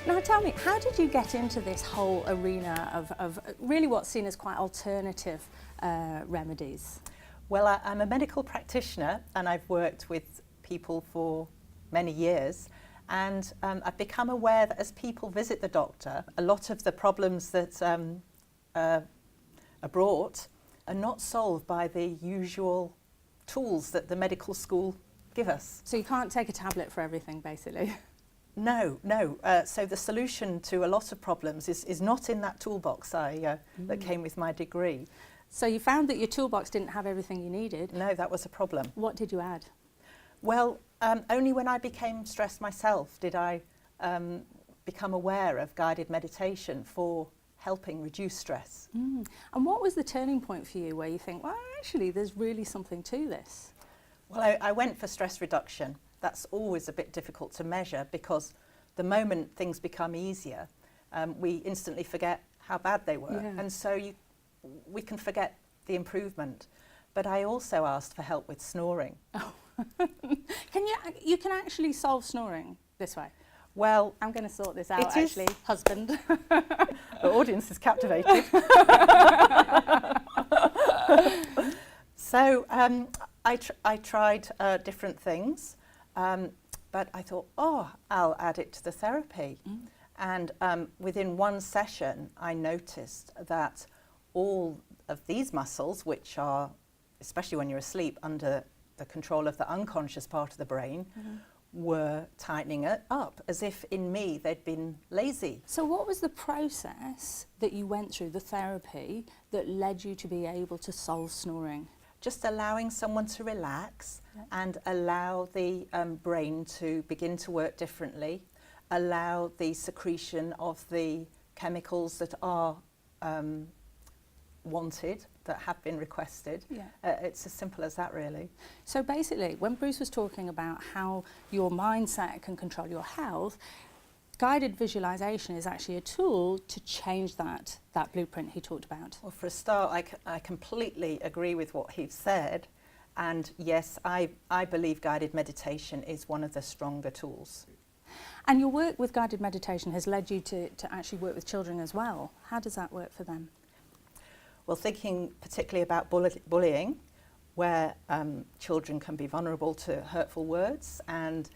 Now tell me, how did you get into this whole arena of really what's seen as quite alternative remedies? Well, I'm a medical practitioner and I've worked with people for many years, and I've become aware that as people visit the doctor, a lot of the problems that are brought are not solved by the usual tools that the medical school give us. So you can't take a tablet for everything, basically? No. So the solution to a lot of problems is not in that toolbox that came with my degree. So you found that your toolbox didn't have everything you needed? No, that was a problem. What did you add? Well, only when I became stressed myself did I become aware of guided meditation for helping reduce stress. And what was the turning point for you where you think, well, actually, there's really something to this? Well, I went for stress reduction. That's always a bit difficult to measure because the moment things become easier, we instantly forget how bad they were. Yeah. And so we can forget the improvement. But I also asked for help with snoring. Oh. You can actually solve snoring this way? Well, I'm going to sort this out, actually, husband. The audience is captivated. So I tried different things, but I thought, I'll add it to the therapy. And within one session, I noticed that all of these muscles, which are, especially when you're asleep, under the control of the unconscious part of the brain, were tightening it up, as if in me they'd been lazy. So what was the process that you went through, the therapy, that led you to be able to solve snoring? Just allowing someone to relax and allow the brain to begin to work differently, allow the secretion of the chemicals that are wanted, that have been requested. It's as simple as that, really. So basically, when Bruce was talking about how your mindset can control your health, guided visualization is actually a tool to change that blueprint he talked about. Well, for a start, I completely agree with what he said. And yes, I believe guided meditation is one of the stronger tools. And your work with guided meditation has led you to actually work with children as well. How does that work for them? Well, thinking particularly about bullying, where children can be vulnerable to hurtful words and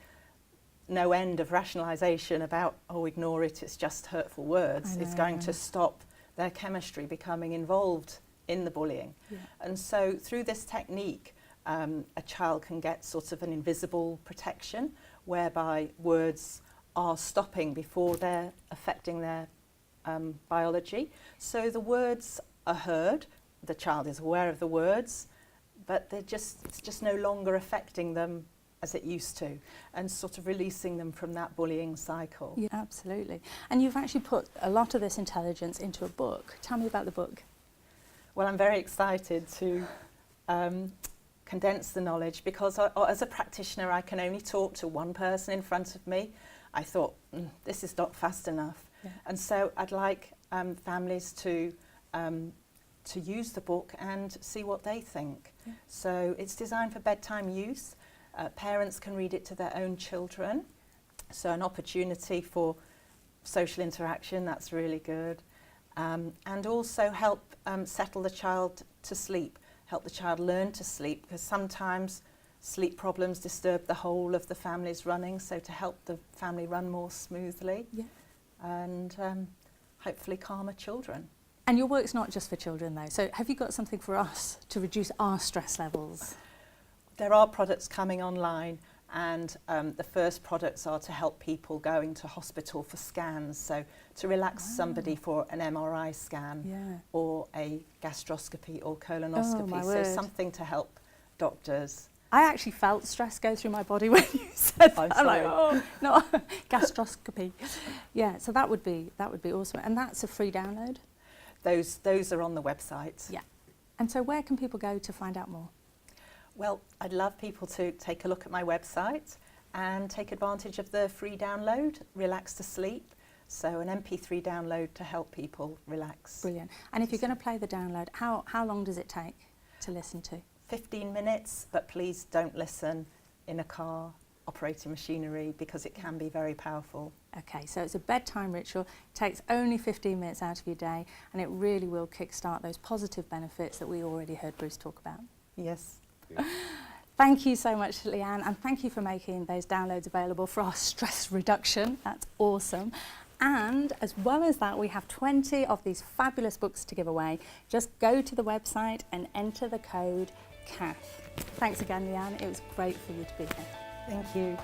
no end of rationalisation about, ignore it, it's just hurtful words, is going to stop their chemistry becoming involved in the bullying. And so through this technique, a child can get sort of an invisible protection whereby words are stopping before they're affecting their biology. So the words are heard, the child is aware of the words, but it's just no longer affecting them as it used to, and sort of releasing them from that bullying cycle. Yeah, absolutely. And you've actually put a lot of this intelligence into a book. Tell me about the book. Well, I'm very excited to condense the knowledge because as a practitioner I can only talk to one person in front of me. I thought, this is not fast enough. And so I'd like families to use the book and see what they think. So it's designed for bedtime use. Parents can read it to their own children. So an opportunity for social interaction, that's really good. And also help settle the child to sleep, help the child learn to sleep, because sometimes sleep problems disturb the whole of the family's running, so to help the family run more smoothly and hopefully calmer children. And your work's not just for children though, so have you got something for us to reduce our stress levels? There are products coming online, and the first products are to help people going to hospital for scans, so to relax somebody for an MRI scan or a gastroscopy or colonoscopy, so something to help doctors. I actually felt stress go through my body when you said that. I'm like, oh, no, gastroscopy. Yeah, so that would be awesome. And that's a free download? Those are on the website. Yeah. And so where can people go to find out more? Well, I'd love people to take a look at my website and take advantage of the free download, Relax to Sleep. So an MP3 download to help people relax. Brilliant. And if you're going to play the download, how long does it take to listen to? 15 minutes, but please don't listen in a car operating machinery, because it can be very powerful. Okay, so it's a bedtime ritual, takes only 15 minutes out of your day, and it really will kickstart those positive benefits that we already heard Bruce talk about. Yes. Thank you so much, Leanne, and thank you for making those downloads available for our stress reduction. That's awesome. And as well as that, we have 20 of these fabulous books to give away. Just go to the website and enter the code CATH. Thanks again, Leanne. It was great for you to be here. Thank you.